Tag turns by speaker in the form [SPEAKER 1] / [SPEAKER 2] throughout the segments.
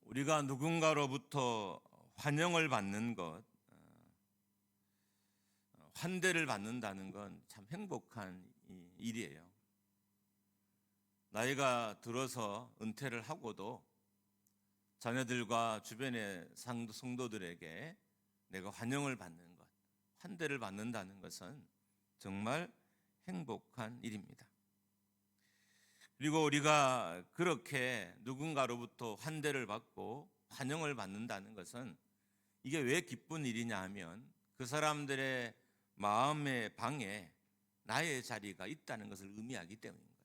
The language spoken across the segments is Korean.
[SPEAKER 1] 우리가 누군가로부터 환영을 받는 것, 환대를 받는다는 건 참 행복한 일이에요. 나이가 들어서 은퇴를 하고도 자녀들과 주변의 성도들에게 내가 환영을 받는 것, 환대를 받는다는 것은 정말 행복한 일입니다. 그리고 우리가 그렇게 누군가로부터 환대를 받고 환영을 받는다는 것은 이게 왜 기쁜 일이냐 하면 그 사람들의 마음의 방에 나의 자리가 있다는 것을 의미하기 때문인 거예요.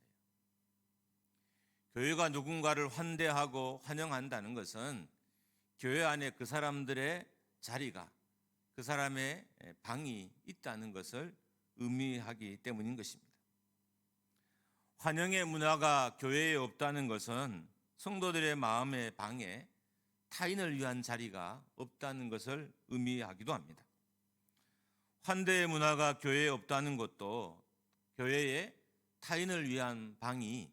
[SPEAKER 1] 교회가 누군가를 환대하고 환영한다는 것은 교회 안에 그 사람들의 자리가, 그 사람의 방이 있다는 것을 의미하기 때문인 것입니다. 환영의 문화가 교회에 없다는 것은 성도들의 마음의 방에 타인을 위한 자리가 없다는 것을 의미하기도 합니다. 환대의 문화가 교회에 없다는 것도 교회에 타인을 위한 방이,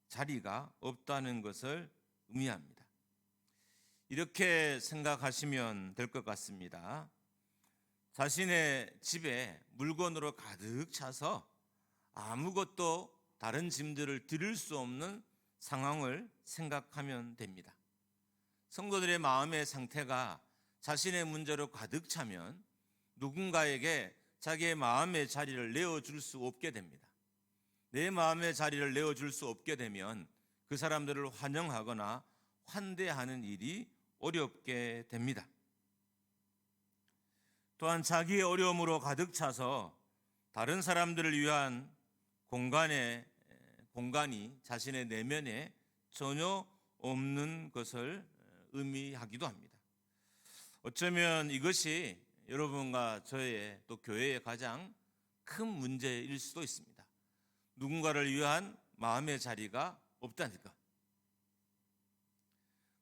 [SPEAKER 1] 자리가 없다는 것을 의미합니다. 이렇게 생각하시면 될 것 같습니다. 자신의 집에 물건으로 가득 차서 아무것도 다른 짐들을 들을 수 없는 상황을 생각하면 됩니다. 성도들의 마음의 상태가 자신의 문제로 가득 차면 누군가에게 자기의 마음의 자리를 내어줄 수 없게 됩니다. 내 마음의 자리를 내어줄 수 없게 되면 그 사람들을 환영하거나 환대하는 일이 어렵게 됩니다. 또한 자기의 어려움으로 가득 차서 다른 사람들을 위한 공간이 자신의 내면에 전혀 없는 것을 의미하기도 합니다. 어쩌면 이것이 여러분과 저의 또 교회의 가장 큰 문제일 수도 있습니다. 누군가를 위한 마음의 자리가 없다니까.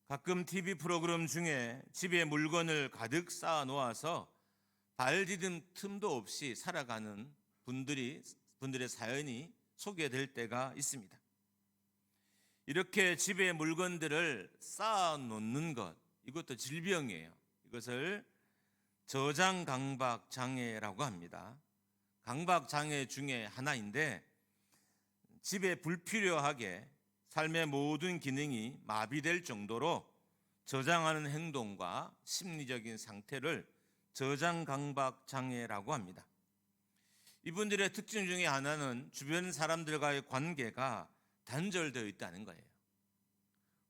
[SPEAKER 1] 가끔 TV 프로그램 중에 집에 물건을 가득 쌓아 놓아서 발 디딜 틈도 없이 살아가는 분들의 사연이 소개될 때가 있습니다. 이렇게 집에 물건들을 쌓아 놓는 것, 이것도 질병이에요. 이것을 저장강박 장애라고 합니다. 강박 장애 중에 하나인데 집에 불필요하게 삶의 모든 기능이 마비될 정도로 저장하는 행동과 심리적인 상태를 저장강박 장애라고 합니다. 이분들의 특징 중에 하나는 주변 사람들과의 관계가 단절되어 있다는 거예요.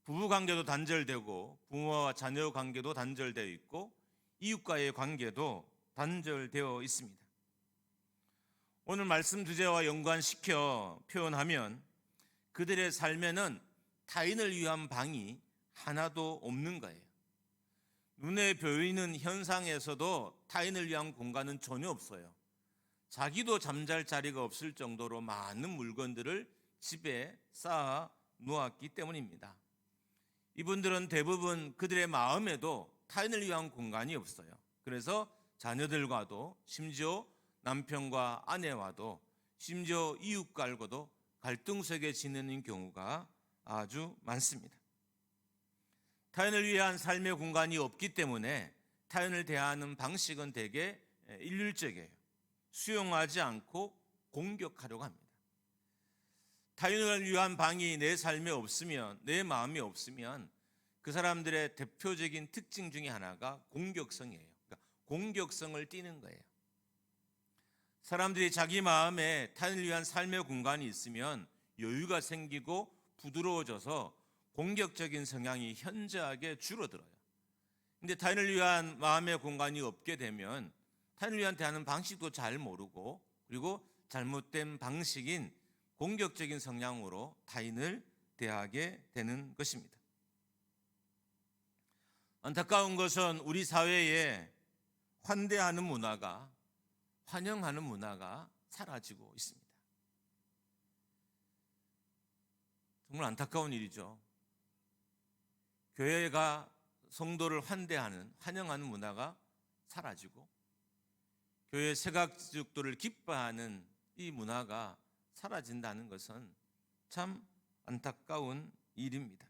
[SPEAKER 1] 부부 관계도 단절되고 부모와 자녀 관계도 단절되어 있고 이웃과의 관계도 단절되어 있습니다. 오늘 말씀 주제와 연관시켜 표현하면 그들의 삶에는 타인을 위한 방이 하나도 없는 거예요. 눈에 보이는 현상에서도 타인을 위한 공간은 전혀 없어요. 자기도 잠잘 자리가 없을 정도로 많은 물건들을 집에 쌓아 놓았기 때문입니다. 이분들은 대부분 그들의 마음에도 타인을 위한 공간이 없어요. 그래서 자녀들과도, 심지어 남편과 아내와도, 심지어 이웃과도 갈등 속에 지내는 경우가 아주 많습니다. 타인을 위한 삶의 공간이 없기 때문에 타인을 대하는 방식은 되게 일률적이에요. 수용하지 않고 공격하려고 합니다. 타인을 위한 방이 내 삶에 없으면, 내 마음이 없으면 그 사람들의 대표적인 특징 중에 하나가 공격성이에요. 그러니까 공격성을 띠는 거예요. 사람들이 자기 마음에 타인을 위한 삶의 공간이 있으면 여유가 생기고 부드러워져서 공격적인 성향이 현저하게 줄어들어요. 근데 타인을 위한 마음의 공간이 없게 되면 타인을 위한 대하는 방식도 잘 모르고, 그리고 잘못된 방식인 공격적인 성향으로 타인을 대하게 되는 것입니다. 안타까운 것은 우리 사회에 환대하는 문화가, 환영하는 문화가 사라지고 있습니다. 정말 안타까운 일이죠. 교회가 성도를 환대하는, 환영하는 문화가 사라지고 교회 새각지족들을 기뻐하는 이 문화가 사라진다는 것은 참 안타까운 일입니다.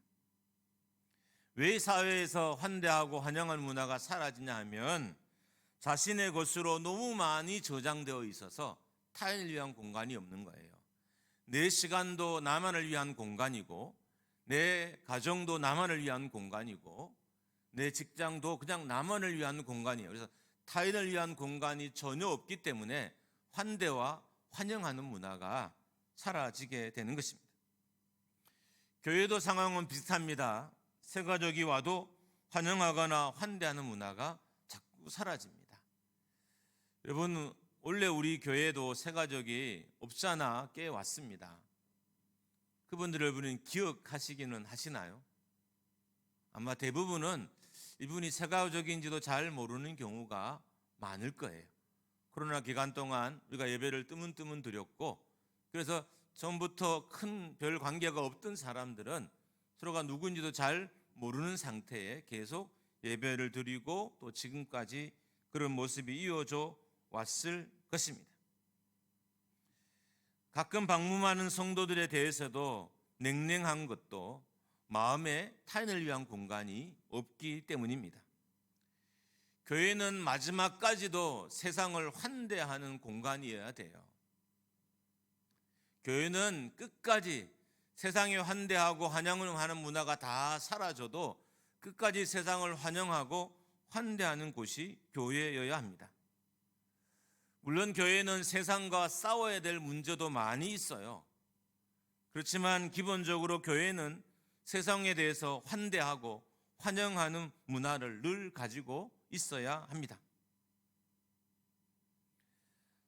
[SPEAKER 1] 왜 사회에서 환대하고 환영하는 문화가 사라지냐 하면 자신의 것으로 너무 많이 저장되어 있어서 타인을 위한 공간이 없는 거예요. 내 시간도 나만을 위한 공간이고, 내 가정도 나만을 위한 공간이고, 내 직장도 그냥 나만을 위한 공간이에요. 그래서 타인을 위한 공간이 전혀 없기 때문에 환대와 환영하는 문화가 사라지게 되는 것입니다. 교회도 상황은 비슷합니다. 새 가족이 와도 환영하거나 환대하는 문화가 자꾸 사라집니다. 여러분, 원래 우리 교회도 새 가족이 없지 않아 꽤 왔습니다. 그분들 여러분은 기억하시기는 하시나요? 아마 대부분은 이분이 새 가족인지도 잘 모르는 경우가 많을 거예요. 코로나 기간 동안 우리가 예배를 뜨문뜨문 드렸고, 그래서 전부터 큰 별 관계가 없던 사람들은 서로가 누구인지도 잘 모르는 상태에 계속 예배를 드리고 또 지금까지 그런 모습이 이어져 왔을 것입니다. 가끔 방문하는 성도들에 대해서도 냉랭한 것도 마음에 타인을 위한 공간이 없기 때문입니다. 교회는 마지막까지도 세상을 환대하는 공간이어야 돼요. 교회는 끝까지 세상에 환대하고 환영을 하는 문화가 다 사라져도 끝까지 세상을 환영하고 환대하는 곳이 교회여야 합니다. 물론 교회는 세상과 싸워야 될 문제도 많이 있어요. 그렇지만 기본적으로 교회는 세상에 대해서 환대하고 환영하는 문화를 늘 가지고 있어야 합니다.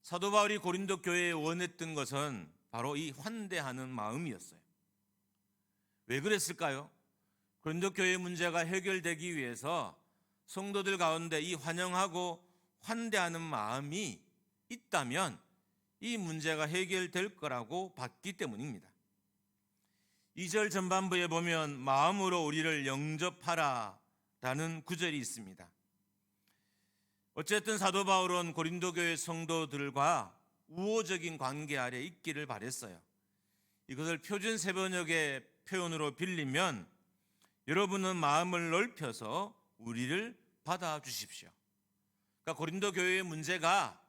[SPEAKER 1] 사도 바울이 고린도 교회에 원했던 것은 바로 이 환대하는 마음이었어요. 왜 그랬을까요? 고린도 교회 문제가 해결되기 위해서 성도들 가운데 이 환영하고 환대하는 마음이 있다면 이 문제가 해결될 거라고 봤기 때문입니다. 2절 전반부에 보면 마음으로 우리를 영접하라 라는 구절이 있습니다. 어쨌든 사도 바울은 고린도 교회 성도들과 우호적인 관계 아래 있기를 바랬어요. 이것을 표준 세번역의 표현으로 빌리면 여러분은 마음을 넓혀서 우리를 받아주십시오. 그러니까 고린도 교회의 문제가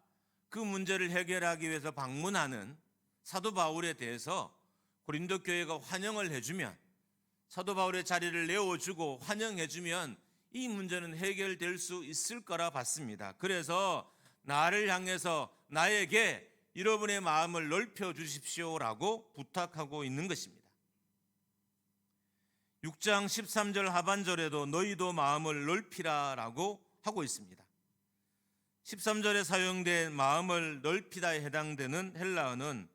[SPEAKER 1] 그 문제를 해결하기 위해서 방문하는 사도 바울에 대해서 고린도 교회가 환영을 해주면, 사도 바울의 자리를 내어주고 환영해주면 이 문제는 해결될 수 있을 거라 봤습니다. 그래서 나를 향해서 나에게 여러분의 마음을 넓혀 주십시오라고 부탁하고 있는 것입니다. 6장 13절 하반절에도 너희도 마음을 넓히라라고 하고 있습니다. 13절에 사용된 마음을 넓히다에 해당되는 헬라어는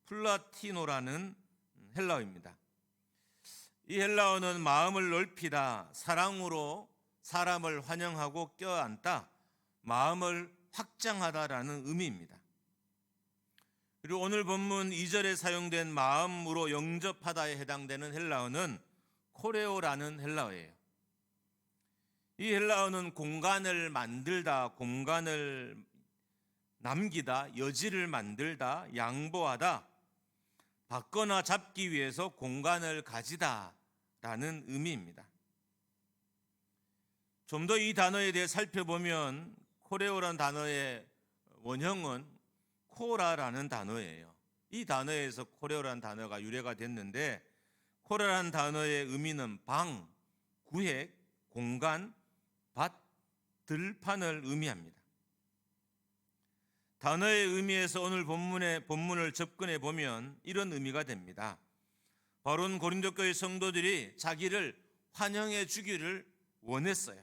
[SPEAKER 1] 플라티노라는 헬라어입니다. 이 헬라어는 마음을 넓히다, 사랑으로 사람을 환영하고 껴안다, 마음을 확장하다라는 의미입니다. 그리고 오늘 본문 2절에 사용된 마음으로 영접하다에 해당되는 헬라어는 코레오라는 헬라어예요. 이 헬라어는 공간을 만들다, 공간을 남기다, 여지를 만들다, 양보하다, 받거나 잡기 위해서 공간을 가지다 라는 의미입니다. 좀 더 이 단어에 대해 살펴보면 코레오라는 단어의 원형은 코라라는 단어예요. 이 단어에서 코레오라는 단어가 유래가 됐는데, 코라라는 단어의 의미는 방, 구획, 공간, 밭, 들판을 의미합니다. 단어의 의미에서 오늘 본문을 접근해 보면 이런 의미가 됩니다. 바울은 고린도 교회 성도들이 자기를 환영해 주기를 원했어요.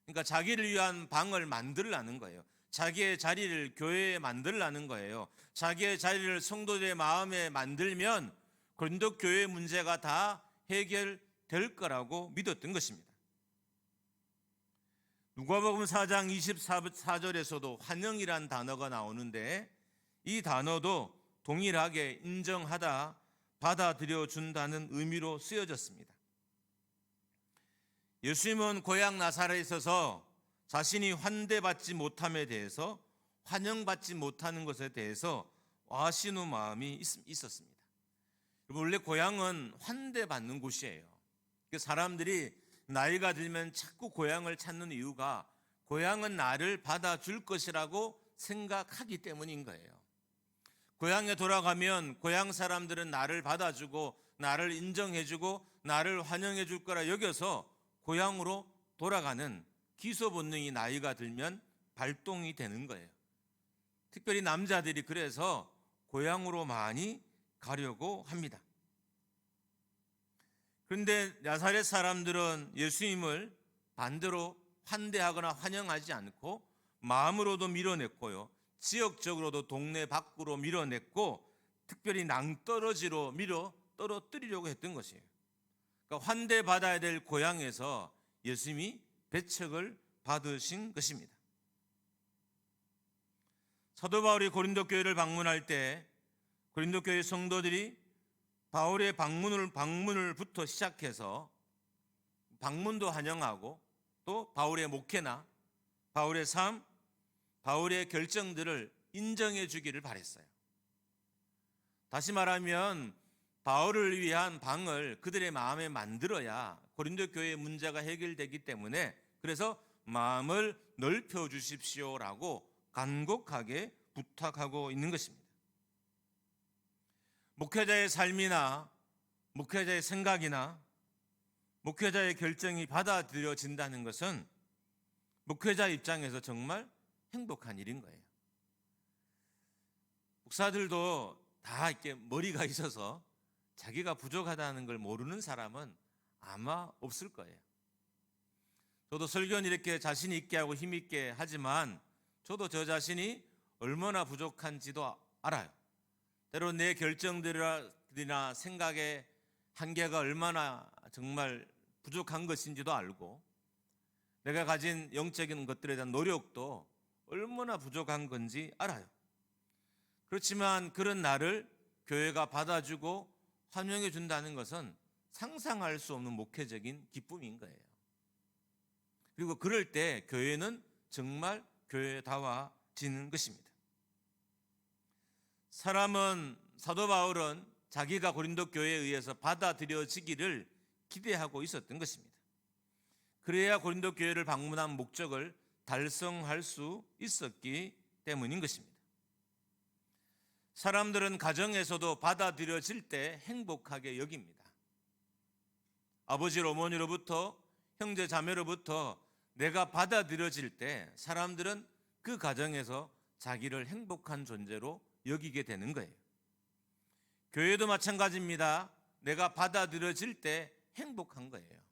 [SPEAKER 1] 그러니까 자기를 위한 방을 만들라는 거예요. 자기의 자리를 교회에 만들라는 거예요. 자기의 자리를 성도들의 마음에 만들면 고린도 교회의 문제가 다 해결될 거라고 믿었던 것입니다. 누가복음 4장 24절에서도 환영이란 단어가 나오는데, 이 단어도 동일하게 인정하다, 받아들여 준다는 의미로 쓰여졌습니다. 예수님은 고향 나사렛에서 자신이 환대받지 못함에 대해서, 환영받지 못하는 것에 대해서 아쉬운 마음이 있었습니다. 원래 고향은 환대받는 곳이에요. 사람들이 나이가 들면 자꾸 고향을 찾는 이유가 고향은 나를 받아줄 것이라고 생각하기 때문인 거예요. 고향에 돌아가면 고향 사람들은 나를 받아주고 나를 인정해주고 나를 환영해줄 거라 여겨서 고향으로 돌아가는 기소 본능이 나이가 들면 발동이 되는 거예요. 특별히 남자들이 그래서 고향으로 많이 가려고 합니다. 그런데 나사렛 사람들은 예수님을 반대로 환대하거나 환영하지 않고 마음으로도 밀어냈고요, 지역적으로도 동네 밖으로 밀어냈고 특별히 낭떠러지로 밀어 떨어뜨리려고 했던 것이에요. 그러니까 환대받아야 될 고향에서 예수님이 배척을 받으신 것입니다. 사도 바울이 고린도 교회를 방문할 때 고린도 교회 성도들이 바울의 방문을부터 시작해서 방문도 환영하고 또 바울의 목회나 바울의 삶, 바울의 결정들을 인정해 주기를 바랬어요. 다시 말하면 바울을 위한 방을 그들의 마음에 만들어야 고린도 교회의 문제가 해결되기 때문에 그래서 마음을 넓혀 주십시오라고 간곡하게 부탁하고 있는 것입니다. 목회자의 삶이나 목회자의 생각이나 목회자의 결정이 받아들여진다는 것은 목회자 입장에서 정말 행복한 일인 거예요. 목사들도 다 이렇게 머리가 있어서 자기가 부족하다는 걸 모르는 사람은 아마 없을 거예요. 저도 설교는 이렇게 자신 있게 하고 힘 있게 하지만 저도 저 자신이 얼마나 부족한지도 알아요. 때로 내 결정들이나 생각의 한계가 얼마나 정말 부족한 것인지도 알고 내가 가진 영적인 것들에 대한 노력도 얼마나 부족한 건지 알아요. 그렇지만 그런 나를 교회가 받아주고 환영해 준다는 것은 상상할 수 없는 목회적인 기쁨인 거예요. 그리고 그럴 때 교회는 정말 교회다워지는 것입니다. 사도 바울은 자기가 고린도 교회에 의해서 받아들여지기를 기대하고 있었던 것입니다. 그래야 고린도 교회를 방문한 목적을 달성할 수 있었기 때문인 것입니다. 사람들은 가정에서도 받아들여질 때 행복하게 여깁니다. 아버지 어머니로부터 형제 자매로부터 내가 받아들여질 때 사람들은 그 가정에서 자기를 행복한 존재로 여기게 되는 거예요. 교회도 마찬가지입니다. 내가 받아들여질 때 행복한 거예요.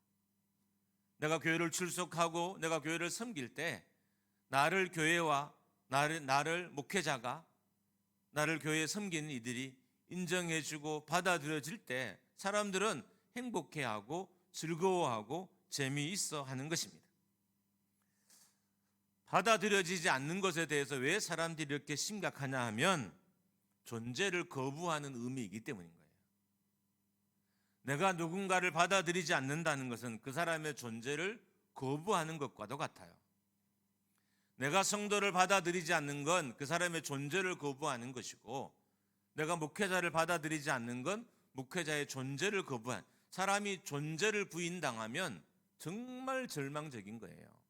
[SPEAKER 1] 내가 교회를 출석하고 내가 교회를 섬길 때 나를 교회와 나를 목회자가 나를 교회에 섬기는 이들이 인정해주고 받아들여질 때 사람들은 행복해하고 즐거워하고 재미있어 하는 것입니다. 받아들여지지 않는 것에 대해서 왜 사람들이 이렇게 심각하냐 하면 존재를 거부하는 의미이기 때문인 거예요. 내가 누군가를 받아들이지 않는다는 것은 그 사람의 존재를 거부하는 것과도 같아요. 내가 성도를 받아들이지 않는 건 그 사람의 존재를 거부하는 것이고 내가 목회자를 받아들이지 않는 건 목회자의 존재를 거부한, 사람이 존재를 부인당하면 정말 절망적인 거예요.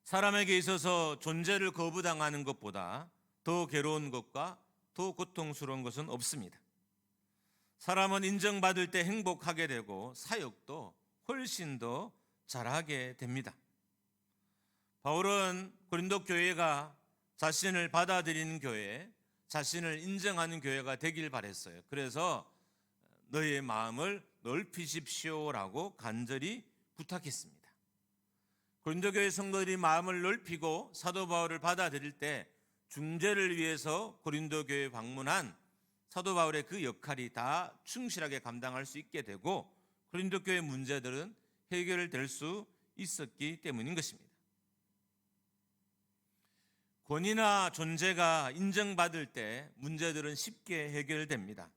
[SPEAKER 1] 사람에게 있어서 존재를 거부당하는 것보다 더 괴로운 것과 더 고통스러운 것은 없습니다. 사람은 인정받을 때 행복하게 되고 사역도 훨씬 더 잘하게 됩니다. 바울은 고린도 교회가 자신을 받아들이는 교회, 자신을 인정하는 교회가 되길 바랬어요. 그래서 너희의 마음을 넓히십시오라고 간절히 부탁했습니다. 고린도 교회 성도들이 마음을 넓히고 사도 바울을 받아들일 때 중재를 위해서 고린도 교회에 방문한 사도 바울의 그 역할이 다 충실하게 감당할 수 있게 되고 고린도 교회 문제들은 해결될 수 있었기 때문인 것입니다. 권위나 존재가 인정받을 때 문제들은 쉽게 해결됩니다.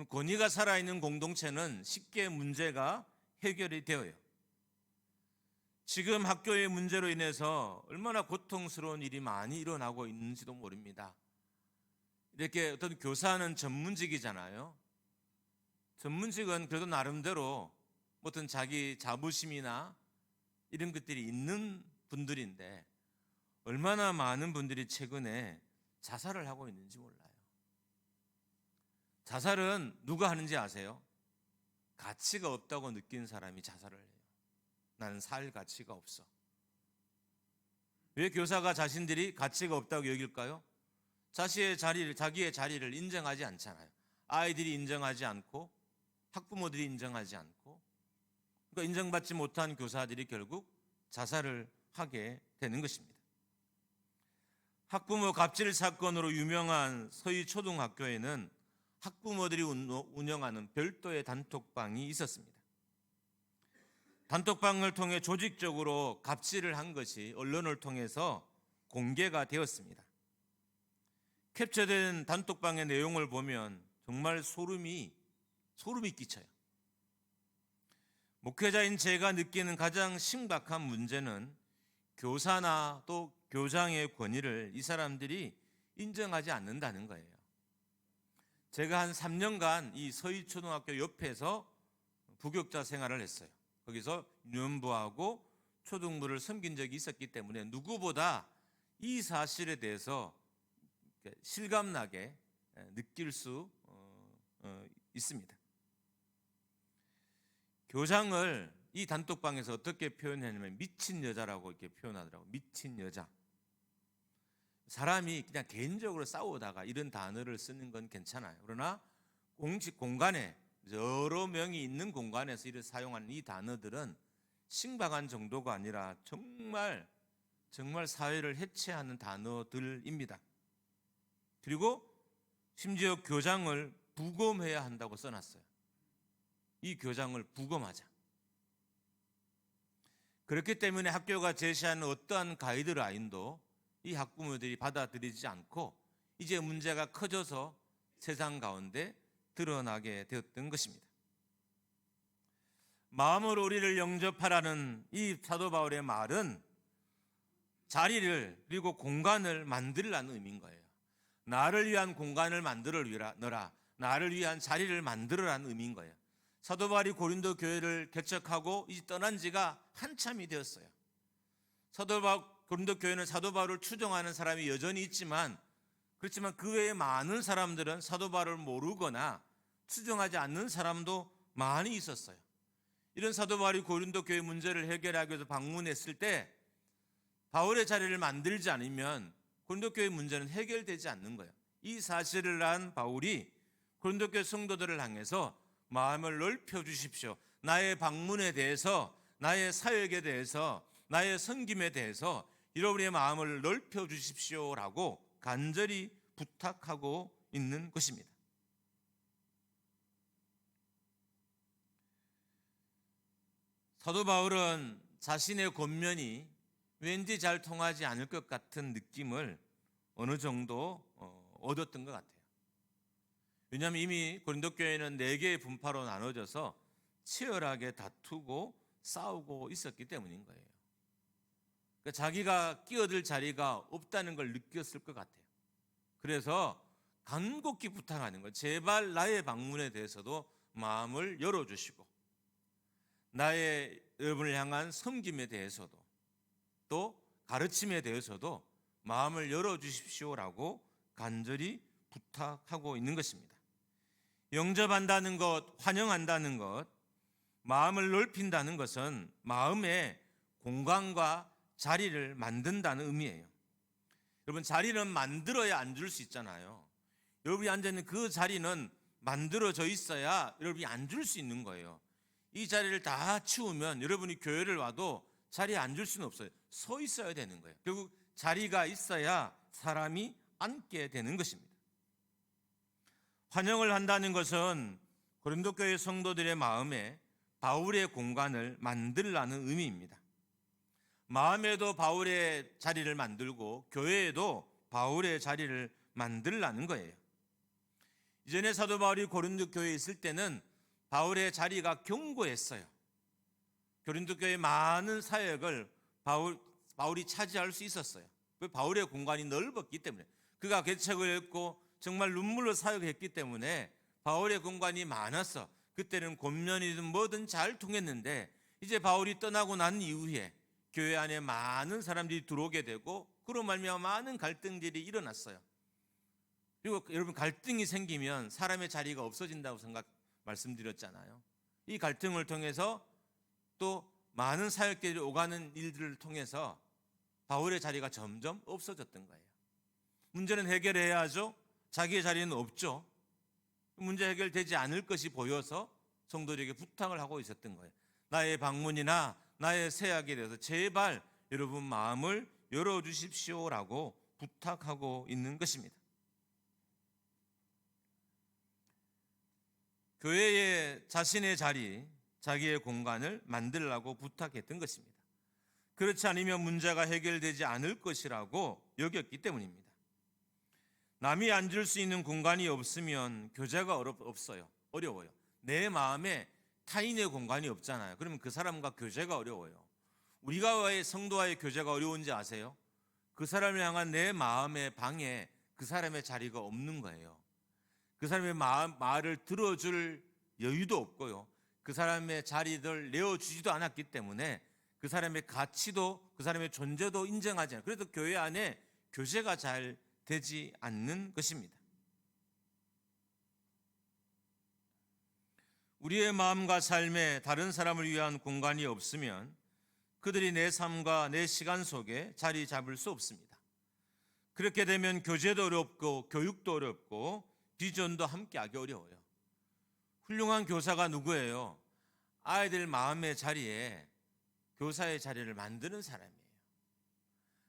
[SPEAKER 1] 권위가 살아있는 공동체는 쉽게 문제가 해결이 되어요. 지금 학교의 문제로 인해서 얼마나 고통스러운 일이 많이 일어나고 있는지도 모릅니다. 이렇게 어떤 교사는 전문직이잖아요. 전문직은 그래도 나름대로 어떤 자기 자부심이나 이런 것들이 있는 분들인데 얼마나 많은 분들이 최근에 자살을 하고 있는지 몰라요. 자살은 누가 하는지 아세요? 가치가 없다고 느낀 사람이 자살을 해요. 나는 살 가치가 없어. 왜 교사가 자신들이 가치가 없다고 여길까요? 자기의 자리를 인정하지 않잖아요. 아이들이 인정하지 않고 학부모들이 인정하지 않고, 그러니까 인정받지 못한 교사들이 결국 자살을 하게 되는 것입니다. 학부모 갑질 사건으로 유명한 서희초등학교에는 학부모들이 운영하는 별도의 단톡방이 있었습니다. 단톡방을 통해 조직적으로 갑질을 한 것이 언론을 통해서 공개가 되었습니다. 캡처된 단톡방의 내용을 보면 정말 소름이 끼쳐요. 목회자인 제가 느끼는 가장 심각한 문제는 교사나 또 교장의 권위를 이 사람들이 인정하지 않는다는 거예요. 제가 한 3년간 이 서희초등학교 옆에서 부교육자 생활을 했어요. 거기서 유년부하고 초등부를 섬긴 적이 있었기 때문에 누구보다 이 사실에 대해서 실감나게 느낄 수 있습니다. 교장을 이 단톡방에서 어떻게 표현했냐면 미친 여자라고 이렇게 표현하더라고요. 미친 여자. 사람이 그냥 개인적으로 싸우다가 이런 단어를 쓰는 건 괜찮아요. 그러나 공식 공간에 여러 명이 있는 공간에서 이를 사용하는 이 단어들은 심각한 정도가 아니라 정말 사회를 해체하는 단어들입니다. 그리고 심지어 교장을 부검해야 한다고 써놨어요. 이 교장을 부검하자. 그렇기 때문에 학교가 제시하는 어떠한 가이드라인도 이 학부모들이 받아들이지 않고 이제 문제가 커져서 세상 가운데 드러나게 되었던 것입니다. 마음으로 우리를 영접하라는 이 사도 바울의 말은 자리를 그리고 공간을 만들라는 의미인 거예요. 나를 위한 공간을 만들어 너라. 나를 위한 자리를 만들어라는 의미인 거예요. 사도 바울이 고린도 교회를 개척하고 이제 떠난 지가 한참이 되었어요. 고린도 교회는 사도 바울을 추종하는 사람이 여전히 있지만, 그렇지만 그 외에 많은 사람들은 사도 바울을 모르거나 추종하지 않는 사람도 많이 있었어요. 이런 사도 바울이 고린도 교회 문제를 해결하기 위해서 방문했을 때 바울의 자리를 만들지 않으면 고린도 교회 문제는 해결되지 않는 거예요. 이 사실을 안 바울이 고린도 교회 성도들을 향해서 마음을 넓혀 주십시오. 나의 방문에 대해서, 나의 사역에 대해서, 나의 섬김에 대해서 여러분의 마음을 넓혀 주십시오라고 간절히 부탁하고 있는 것입니다. 사도 바울은 자신의 권면이 왠지 잘 통하지 않을 것 같은 느낌을 어느 정도 얻었던 것 같아요. 왜냐하면 이미 고린도 교회는 4개의 분파로 나눠져서 치열하게 다투고 싸우고 있었기 때문인 거예요. 그러니까 자기가 끼어들 자리가 없다는 걸 느꼈을 것 같아요. 그래서 간곡히 부탁하는 거예요. 제발 나의 방문에 대해서도 마음을 열어주시고, 나의 여러분을 향한 섬김에 대해서도 또 가르침에 대해서도 마음을 열어주십시오라고 간절히 부탁하고 있는 것입니다. 영접한다는 것, 환영한다는 것, 마음을 넓힌다는 것은 마음의 공간과 자리를 만든다는 의미예요. 여러분, 자리는 만들어야 앉을 수 있잖아요. 여러분이 앉아있는 그 자리는 만들어져 있어야 여러분이 앉을 수 있는 거예요. 이 자리를 다 치우면 여러분이 교회를 와도 자리에 앉을 수는 없어요. 서 있어야 되는 거예요. 결국 자리가 있어야 사람이 앉게 되는 것입니다. 환영을 한다는 것은 고린도 교회 성도들의 마음에 바울의 공간을 만들라는 의미입니다. 마음에도 바울의 자리를 만들고 교회에도 바울의 자리를 만들라는 거예요. 이전에 사도 바울이 고린도 교회에 있을 때는 바울의 자리가 견고했어요. 고린도 교회의 많은 사역을 바울이 차지할 수 있었어요. 바울의 공간이 넓었기 때문에, 그가 개척을 했고 정말 눈물로 사역했기 때문에 바울의 공간이 많았어. 그때는 권면이든 뭐든 잘 통했는데 이제 바울이 떠나고 난 이후에 교회 안에 많은 사람들이 들어오게 되고 그로 말미암아 많은 갈등들이 일어났어요. 그리고 여러분, 갈등이 생기면 사람의 자리가 없어진다고 말씀드렸잖아요. 이 갈등을 통해서 또 많은 사역들이 오가는 일들을 통해서 바울의 자리가 점점 없어졌던 거예요. 문제는 해결해야죠. 자기의 자리는 없죠. 문제 해결되지 않을 것이 보여서 성도들에게 부탁을 하고 있었던 거예요. 나의 방문이나 나의 세약에 대해서 제발 여러분 마음을 열어주십시오라고 부탁하고 있는 것입니다. 교회에 자신의 자리, 자기의 공간을 만들라고 부탁했던 것입니다. 그렇지 않으면 문제가 해결되지 않을 것이라고 여겼기 때문입니다. 남이 앉을 수 있는 공간이 없으면 교제가 없어요. 어려워요. 내 마음에 타인의 공간이 없잖아요. 그러면 그 사람과 교제가 어려워요. 우리가와의 성도와의 교제가 어려운지 아세요? 그 사람을 향한 내 마음의 방에 그 사람의 자리가 없는 거예요. 그 사람의 말을 들어줄 여유도 없고요. 그 사람의 자리를 내어주지도 않았기 때문에 그 사람의 가치도 그 사람의 존재도 인정하지 않아요. 그래서 교회 안에 교제가 잘 되지 않는 것입니다. 우리의 마음과 삶에 다른 사람을 위한 공간이 없으면 그들이 내 삶과 내 시간 속에 자리 잡을 수 없습니다. 그렇게 되면 교제도 어렵고 교육도 어렵고 비전도 함께하기 어려워요. 훌륭한 교사가 누구예요? 아이들 마음의 자리에 교사의 자리를 만드는 사람이에요.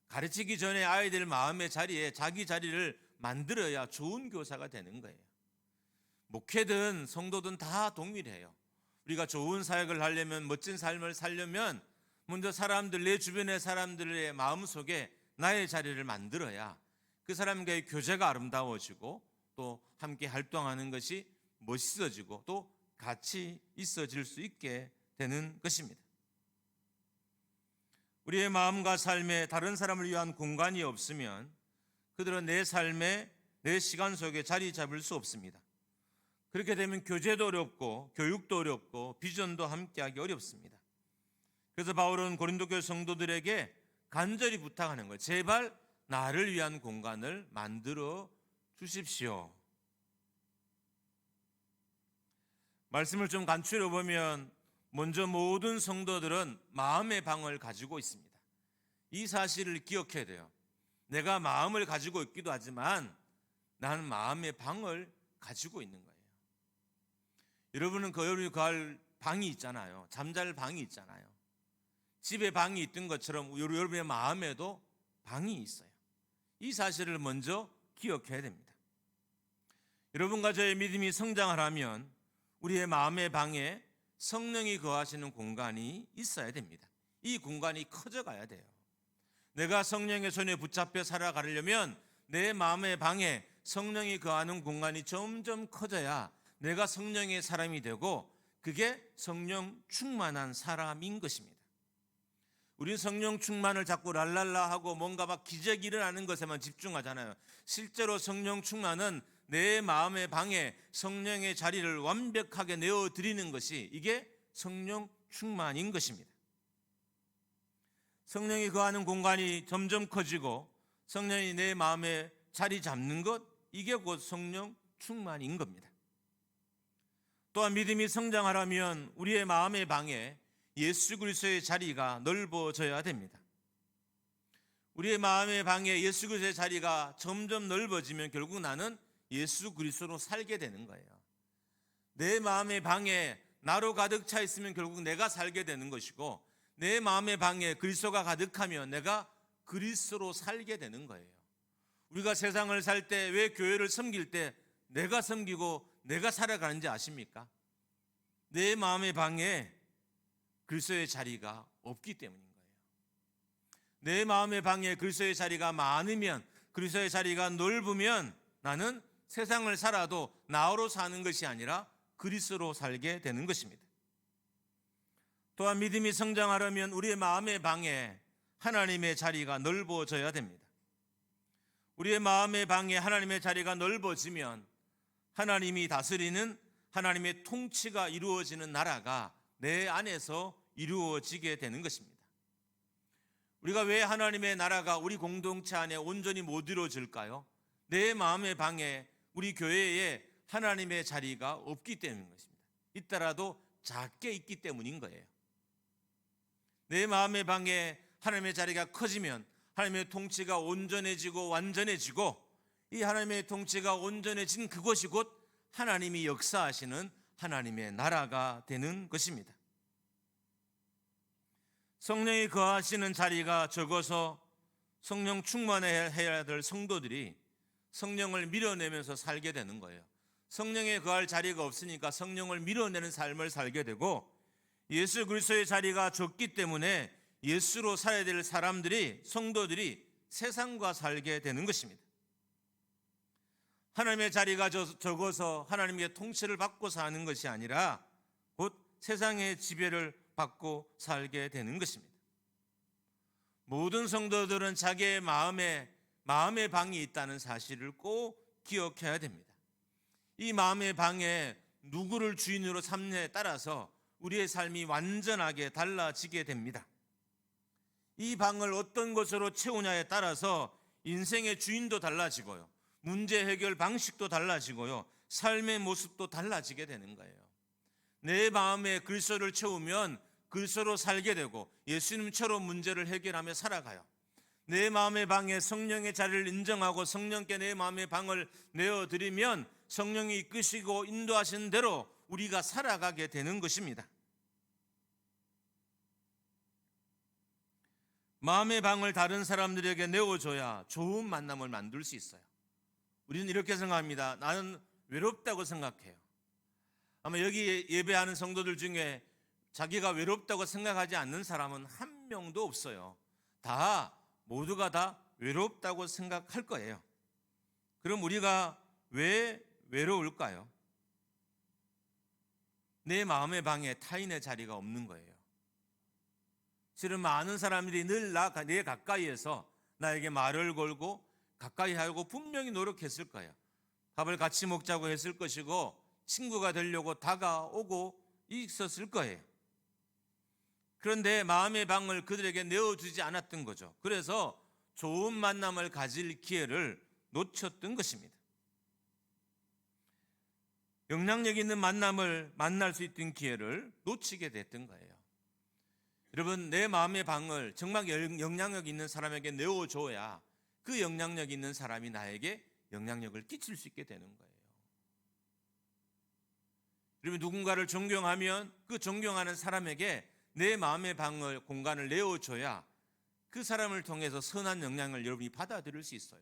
[SPEAKER 1] 가르치기 전에 아이들 마음의 자리에 자기 자리를 만들어야 좋은 교사가 되는 거예요. 목회든 성도든 다 동일해요. 우리가 좋은 사역을 하려면, 멋진 삶을 살려면 먼저 내 주변의 사람들의 마음속에 나의 자리를 만들어야 그 사람과의 교제가 아름다워지고 또 함께 활동하는 것이 멋있어지고 또 같이 있어질 수 있게 되는 것입니다. 우리의 마음과 삶에 다른 사람을 위한 공간이 없으면 그들은 내 삶에, 내 시간 속에 자리 잡을 수 없습니다. 그렇게 되면 교제도 어렵고 교육도 어렵고 비전도 함께하기 어렵습니다. 그래서 바울은 고린도 교회 성도들에게 간절히 부탁하는 거예요. 제발 나를 위한 공간을 만들어 주십시오. 말씀을 좀 간추려 보면 먼저 모든 성도들은 마음의 방을 가지고 있습니다. 이 사실을 기억해야 돼요. 내가 마음을 가지고 있기도 하지만 나는 마음의 방을 가지고 있는 거예요. 여러분은 여러분이 갈 방이 있잖아요. 잠잘 방이 있잖아요. 집에 방이 있던 것처럼 여러분의 마음에도 방이 있어요. 이 사실을 먼저 기억해야 됩니다. 여러분과 저의 믿음이 성장하려면 우리의 마음의 방에 성령이 거하시는 공간이 있어야 됩니다. 이 공간이 커져가야 돼요. 내가 성령의 손에 붙잡혀 살아가려면 내 마음의 방에 성령이 거하는 공간이 점점 커져야 내가 성령의 사람이 되고 그게 성령 충만한 사람인 것입니다. 우린 성령 충만을 자꾸 랄랄라 하고 뭔가 막 기적이 일어나는 것에만 집중하잖아요. 실제로 성령 충만은 내 마음의 방에 성령의 자리를 완벽하게 내어드리는 것이 이게 성령 충만인 것입니다. 성령이 거하는 공간이 점점 커지고 성령이 내 마음에 자리 잡는 것, 이게 곧 성령 충만인 겁니다. 또한 믿음이 성장하려면 우리의 마음의 방에 예수 그리스도의 자리가 넓어져야 됩니다. 우리의 마음의 방에 예수 그리스도의 자리가 점점 넓어지면 결국 나는 예수 그리스도로 살게 되는 거예요. 내 마음의 방에 나로 가득 차 있으면 결국 내가 살게 되는 것이고 내 마음의 방에 그리스도가 가득하면 내가 그리스도로 살게 되는 거예요. 우리가 세상을 살 때 왜 교회를 섬길 때 내가 섬기고 내가 살아가는지 아십니까? 내 마음의 방에 그리스도의 자리가 없기 때문인 거예요. 내 마음의 방에 그리스도의 자리가 많으면, 그리스도의 자리가 넓으면 나는 세상을 살아도 나로 사는 것이 아니라 그리스도로 살게 되는 것입니다. 또한 믿음이 성장하려면 우리의 마음의 방에 하나님의 자리가 넓어져야 됩니다. 우리의 마음의 방에 하나님의 자리가 넓어지면 하나님이 다스리는, 하나님의 통치가 이루어지는 나라가 내 안에서 이루어지게 되는 것입니다. 우리가 왜 하나님의 나라가 우리 공동체 안에 온전히 못 이루어질까요? 내 마음의 방에, 우리 교회에 하나님의 자리가 없기 때문인 것입니다. 있더라도 작게 있기 때문인 거예요. 내 마음의 방에 하나님의 자리가 커지면 하나님의 통치가 온전해지고 완전해지고, 이 하나님의 통치가 온전해진 그것이 곧 하나님이 역사하시는 하나님의 나라가 되는 것입니다. 성령이 거하시는 자리가 적어서 성령 충만해야 될 성도들이 성령을 밀어내면서 살게 되는 거예요. 성령에 거할 자리가 없으니까 성령을 밀어내는 삶을 살게 되고, 예수 그리스도의 자리가 적기 때문에 예수로 살아야 될 사람들이, 성도들이 세상과 살게 되는 것입니다. 하나님의 자리가 적어서 하나님의 통치를 받고 사는 것이 아니라 곧 세상의 지배를 받고 살게 되는 것입니다. 모든 성도들은 자기의 마음의 방이 있다는 사실을 꼭 기억해야 됩니다. 이 마음의 방에 누구를 주인으로 삼느냐에 따라서 우리의 삶이 완전하게 달라지게 됩니다. 이 방을 어떤 것으로 채우냐에 따라서 인생의 주인도 달라지고요, 문제 해결 방식도 달라지고요, 삶의 모습도 달라지게 되는 거예요. 내 마음에 그리스도를 채우면 그리스도로 살게 되고 예수님처럼 문제를 해결하며 살아가요. 내 마음의 방에 성령의 자리를 인정하고 성령께 내 마음의 방을 내어드리면 성령이 이끄시고 인도하신 대로 우리가 살아가게 되는 것입니다. 마음의 방을 다른 사람들에게 내어줘야 좋은 만남을 만들 수 있어요. 우리는 이렇게 생각합니다. 나는 외롭다고 생각해요. 아마 여기 예배하는 성도들 중에 자기가 외롭다고 생각하지 않는 사람은 한 명도 없어요. 모두가 다 외롭다고 생각할 거예요. 그럼 우리가 왜 외로울까요? 내 마음의 방에 타인의 자리가 없는 거예요. 실은 많은 사람들이 늘 내 가까이에서 나에게 말을 걸고 가까이 하려고 분명히 노력했을 거예요. 밥을 같이 먹자고 했을 것이고 친구가 되려고 다가오고 있었을 거예요. 그런데 마음의 방을 그들에게 내어주지 않았던 거죠. 그래서 좋은 만남을 가질 기회를 놓쳤던 것입니다. 영향력 있는 만남을 만날 수 있던 기회를 놓치게 됐던 거예요. 여러분, 내 마음의 방을 정말 영향력 있는 사람에게 내어줘야 그 영향력 있는 사람이 나에게 영향력을 끼칠 수 있게 되는 거예요. 여러분, 누군가를 존경하면 그 존경하는 사람에게 내 마음의 방을, 공간을 내어줘야 그 사람을 통해서 선한 영향을 여러분이 받아들일 수 있어요.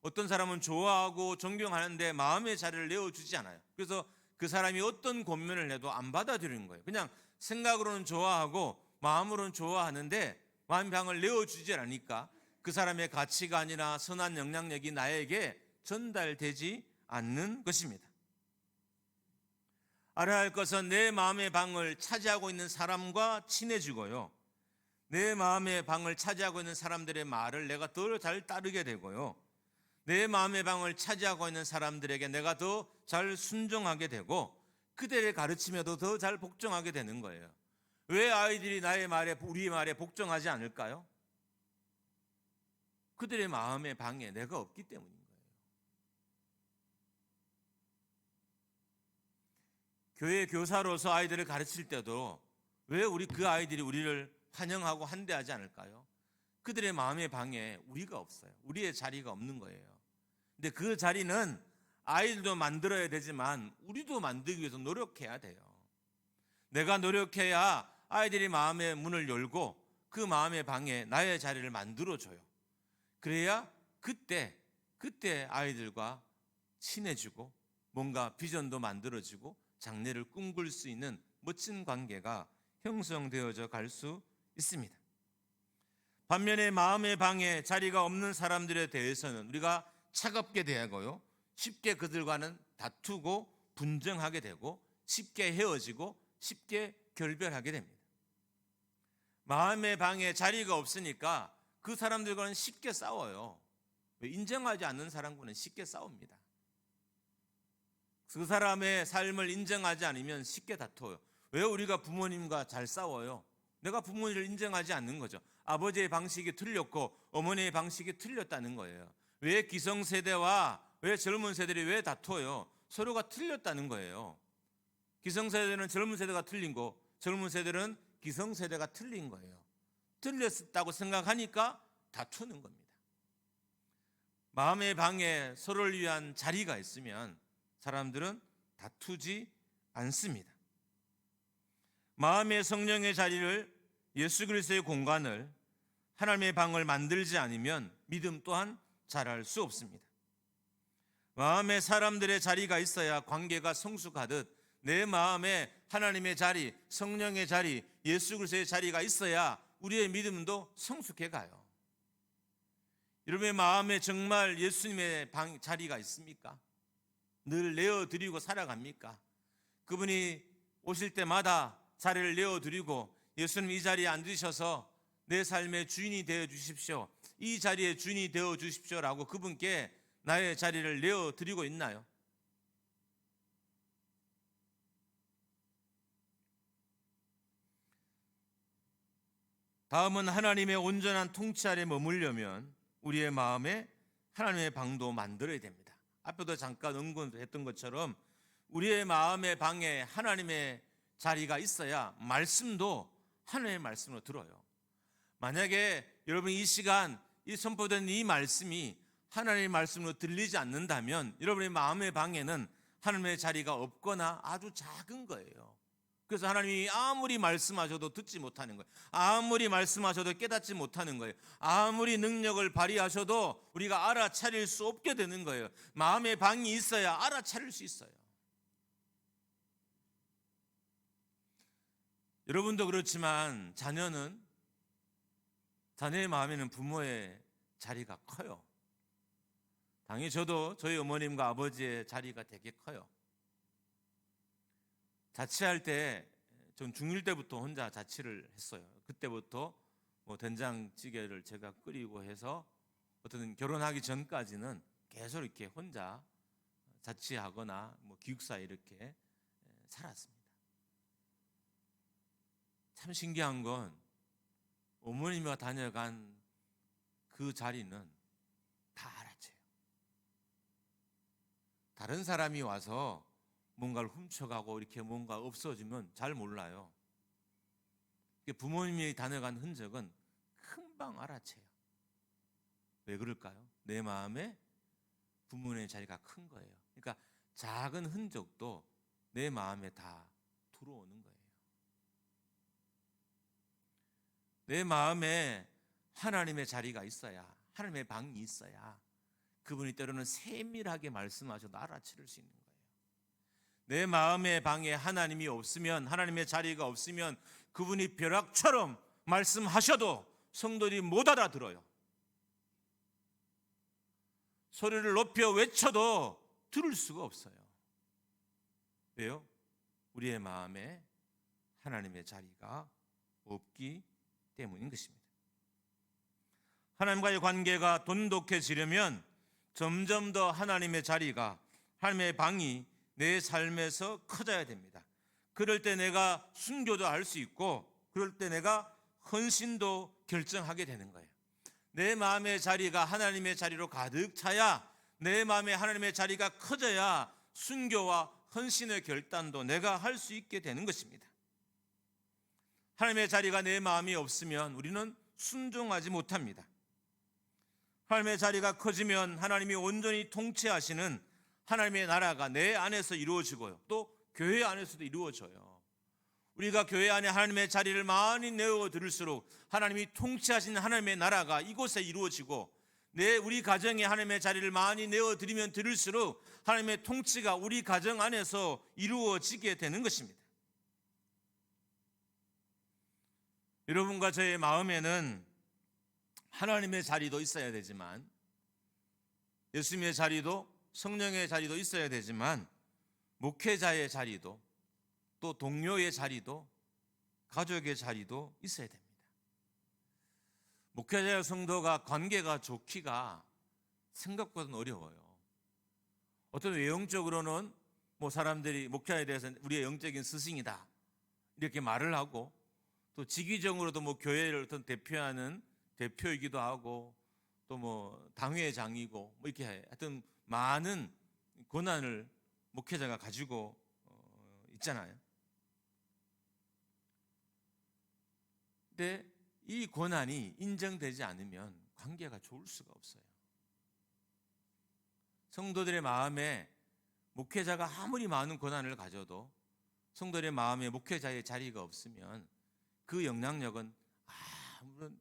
[SPEAKER 1] 어떤 사람은 좋아하고 존경하는데 마음의 자리를 내어주지 않아요. 그래서 그 사람이 어떤 권면을 해도 안 받아들이는 거예요. 그냥 생각으로는 좋아하고 마음으로는 좋아하는데 마음의 방을 내어주지 않으니까 그 사람의 가치관이나 선한 영향력이 나에게 전달되지 않는 것입니다. 알아야 할 것은 내 마음의 방을 차지하고 있는 사람과 친해지고요, 내 마음의 방을 차지하고 있는 사람들의 말을 내가 더 잘 따르게 되고요, 내 마음의 방을 차지하고 있는 사람들에게 내가 더 잘 순종하게 되고 그들의 가르침에도 더 잘 복종하게 되는 거예요. 왜 아이들이 나의 말에, 우리 말에 복종하지 않을까요? 그들의 마음의 방에 내가 없기 때문인 거예요. 교회 교사로서 아이들을 가르칠 때도 왜 그 아이들이 우리를 환영하고 환대하지 않을까요? 그들의 마음의 방에 우리가 없어요. 우리의 자리가 없는 거예요. 근데 그 자리는 아이들도 만들어야 되지만 우리도 만들기 위해서 노력해야 돼요. 내가 노력해야 아이들이 마음의 문을 열고 그 마음의 방에 나의 자리를 만들어줘요. 그래야 그때 아이들과 친해지고 뭔가 비전도 만들어지고 장래를 꿈꿀 수 있는 멋진 관계가 형성되어져 갈 수 있습니다. 반면에 마음의 방에 자리가 없는 사람들에 대해서는 우리가 차갑게 대하고요, 쉽게 그들과는 다투고 분쟁하게 되고 쉽게 헤어지고 쉽게 결별하게 됩니다. 마음의 방에 자리가 없으니까 그 사람들과는 쉽게 싸워요. 인정하지 않는 사람과는 쉽게 싸웁니다. 그 사람의 삶을 인정하지 않으면 쉽게 다퉈요. 왜 우리가 부모님과 잘 싸워요? 내가 부모님을 인정하지 않는 거죠. 아버지의 방식이 틀렸고 어머니의 방식이 틀렸다는 거예요. 왜 기성세대와 왜 젊은 세대들이 왜 다퉈요? 서로가 틀렸다는 거예요. 기성세대는 젊은 세대가 틀린 거, 젊은 세대는 기성세대가 틀린 거예요. 틀렸다고 생각하니까 다투는 겁니다. 마음의 방에 서로를 위한 자리가 있으면 사람들은 다투지 않습니다. 마음의 성령의 자리를, 예수 그리스도의 공간을, 하나님의 방을 만들지 않으면 믿음 또한 자랄 수 없습니다. 마음에 사람들의 자리가 있어야 관계가 성숙하듯 내 마음에 하나님의 자리, 성령의 자리, 예수 그리스도의 자리가 있어야 우리의 믿음도 성숙해 가요. 여러분의 마음에 정말 예수님의 자리가 있습니까? 늘 내어드리고 살아갑니까? 그분이 오실 때마다 자리를 내어드리고 예수님 이 자리에 앉으셔서 내 삶의 주인이 되어 주십시오, 이 자리의 주인이 되어 주십시오라고 그분께 나의 자리를 내어드리고 있나요? 다음은 하나님의 온전한 통치 아래 머물려면 우리의 마음에 하나님의 방도 만들어야 됩니다. 앞에도 잠깐 언급했던 것처럼 우리의 마음의 방에 하나님의 자리가 있어야 말씀도 하나님의 말씀으로 들어요. 만약에 여러분 이 시간 이 선포된 이 말씀이 하나님의 말씀으로 들리지 않는다면 여러분의 마음의 방에는 하나님의 자리가 없거나 아주 작은 거예요. 그래서 하나님이 아무리 말씀하셔도 듣지 못하는 거예요. 아무리 말씀하셔도 깨닫지 못하는 거예요. 아무리 능력을 발휘하셔도 우리가 알아차릴 수 없게 되는 거예요. 마음의 방이 있어야 알아차릴 수 있어요. 여러분도 그렇지만 자녀의 마음에는 부모의 자리가 커요. 당연히 저도 저희 어머님과 아버지의 자리가 되게 커요. 자취할 때 전 중1 때부터 혼자 자취를 했어요. 그때부터 된장찌개를 제가 끓이고 해서 어떤 결혼하기 전까지는 계속 이렇게 혼자 자취하거나 기숙사에 이렇게 살았습니다. 참 신기한 건 어머님과 다녀간 그 자리는 다 알아채요. 다른 사람이 와서 뭔가를 훔쳐가고 이렇게 뭔가 없어지면 잘 몰라요. 부모님이 다녀간 흔적은 금방 알아채요. 왜 그럴까요? 내 마음에 부모님의 자리가 큰 거예요. 그러니까 작은 흔적도 내 마음에 다 들어오는 거예요. 내 마음에 하나님의 자리가 있어야, 하나님의 방이 있어야 그분이 때로는 세밀하게 말씀하셔도 알아채릴 수 있는 거예요. 내 마음의 방에 하나님이 없으면, 하나님의 자리가 없으면 그분이 벼락처럼 말씀하셔도 성도들이 못 알아들어요. 소리를 높여 외쳐도 들을 수가 없어요. 왜요? 우리의 마음에 하나님의 자리가 없기 때문인 것입니다. 하나님과의 관계가 돈독해지려면 점점 더 하나님의 자리가, 하나님의 방이 내 삶에서 커져야 됩니다. 그럴 때 내가 순교도 할 수 있고, 그럴 때 내가 헌신도 결정하게 되는 거예요. 내 마음의 자리가 하나님의 자리로 가득 차야, 내 마음에 하나님의 자리가 커져야 순교와 헌신의 결단도 내가 할 수 있게 되는 것입니다. 하나님의 자리가 내 마음이 없으면 우리는 순종하지 못합니다. 하나님의 자리가 커지면 하나님이 온전히 통치하시는 하나님의 나라가 내 안에서 이루어지고요, 또 교회 안에서도 이루어져요. 우리가 교회 안에 하나님의 자리를 많이 내어드릴수록 하나님이 통치하시는 하나님의 나라가 이곳에 이루어지고, 우리 가정에 하나님의 자리를 많이 내어드리면 드릴수록 하나님의 통치가 우리 가정 안에서 이루어지게 되는 것입니다. 여러분과 저의 마음에는 하나님의 자리도 있어야 되지만, 예수님의 자리도 성령의 자리도 있어야 되지만, 목회자의 자리도, 또 동료의 자리도, 가족의 자리도 있어야 됩니다. 목회자와 성도가 관계가 좋기가 생각보다는 어려워요. 어떤 외형적으로는 뭐 사람들이 목회자에 대해서 우리의 영적인 스승이다 이렇게 말을 하고, 또 직위적으로도 뭐 교회를 어떤 대표하는 대표이기도 하고, 또 뭐 당회장이고 뭐 이렇게 하여튼 많은 권한을 목회자가 가지고 있잖아요. 근데 이 권한이 인정되지 않으면 관계가 좋을 수가 없어요. 성도들의 마음에 목회자가 아무리 많은 권한을 가져도 성도들의 마음에 목회자의 자리가 없으면 그 영향력은 아무런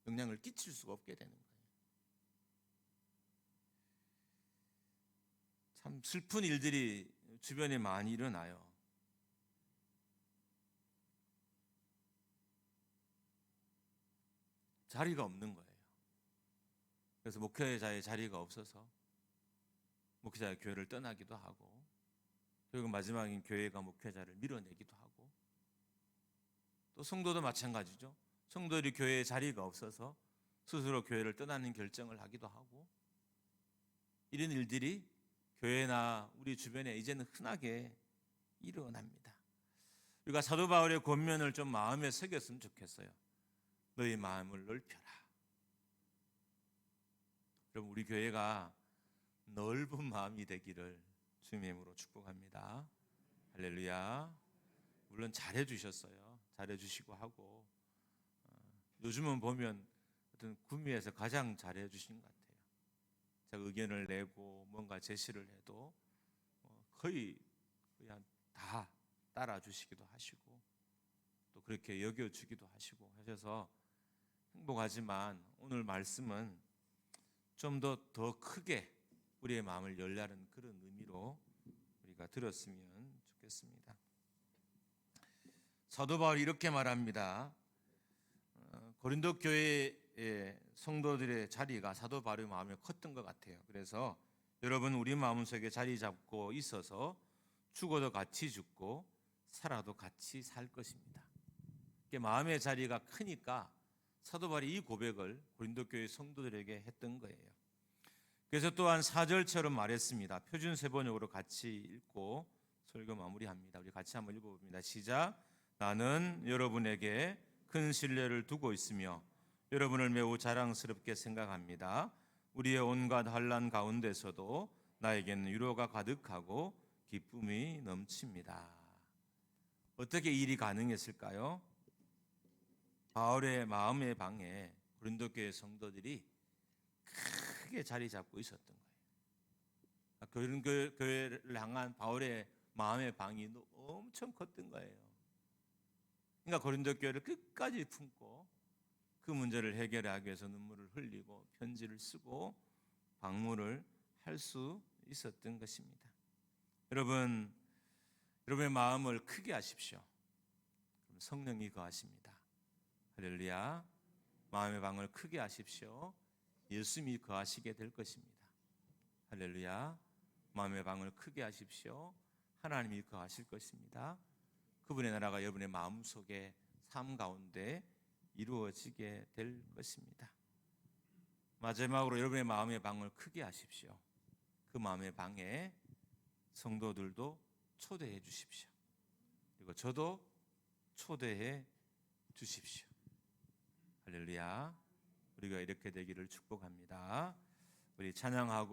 [SPEAKER 1] 영향을 끼칠 수가 없게 되는 거예요. 참 슬픈 일들이 주변에 많이 일어나요. 자리가 없는 거예요. 그래서 목회자의 자리가 없어서 목회자가 교회를 떠나기도 하고, 그리고 마지막엔 교회가 목회자를 밀어내기도 하고, 또 성도도 마찬가지죠. 성도들이 교회에 자리가 없어서 스스로 교회를 떠나는 결정을 하기도 하고, 이런 일들이 교회나 우리 주변에 이제는 흔하게 일어납니다. 우리가 사도 바울의 권면을 좀 마음에 새겼으면 좋겠어요. 너희 마음을 넓혀라. 여러분, 우리 교회가 넓은 마음이 되기를 주님의 이름으로 축복합니다. 할렐루야. 물론 잘해 주셨어요. 잘해 주시고 하고, 요즘은 보면 어떤 구미에서 가장 잘해 주신 것 같아요. 제가 의견을 내고 뭔가 제시를 해도 거의 다 따라 주시기도 하시고, 또 그렇게 여겨 주기도 하시고 하셔서 행복하지만, 오늘 말씀은 좀 더 크게 우리의 마음을 열라는 그런 의미로 우리가 들었으면 좋겠습니다. 사도 바울이 이렇게 말합니다. 고린도 교회의 성도들의 자리가 사도 바울의 마음에 컸던 것 같아요. 그래서 여러분, 우리 마음속에 자리 잡고 있어서 죽어도 같이 죽고 살아도 같이 살 것입니다. 마음의 자리가 크니까 사도 바울이 이 고백을 고린도 교회 성도들에게 했던 거예요. 그래서 또한 4절처럼 말했습니다. 표준 세번역으로 같이 읽고 설교 마무리합니다. 우리 같이 한번 읽어봅니다. 시작. 나는 여러분에게 큰 신뢰를 두고 있으며 여러분을 매우 자랑스럽게 생각합니다. 우리의 온갖 환난 가운데서도 나에게는 위로가 가득하고 기쁨이 넘칩니다. 어떻게 일이 가능했을까요? 바울의 마음의 방에 고린도 교회 성도들이 크게 자리 잡고 있었던 거예요. 고린도 교회를 향한 바울의 마음의 방이 엄청 컸던 거예요. 그러니까 고린도 교회를 끝까지 품고 그 문제를 해결하기 위해서 눈물을 흘리고 편지를 쓰고 방문을 할 수 있었던 것입니다. 여러분, 여러분의 마음을 크게 하십시오. 성령이 거하십니다. 할렐루야. 마음의 방을 크게 하십시오. 예수님이 거하시게 될 것입니다. 할렐루야. 마음의 방을 크게 하십시오. 하나님이 거하실 것입니다. 그분의 나라가 여러분의 마음속에 삶 가운데 이루어지게 될 것입니다. 마지막으로 여러분의 마음의 방을 크게 하십시오. 그 마음의 방에 성도들도 초대해 주십시오. 그리고 저도 초대해 주십시오. 할렐루야. 우리가 이렇게 되기를 축복합니다. 우리 찬양하고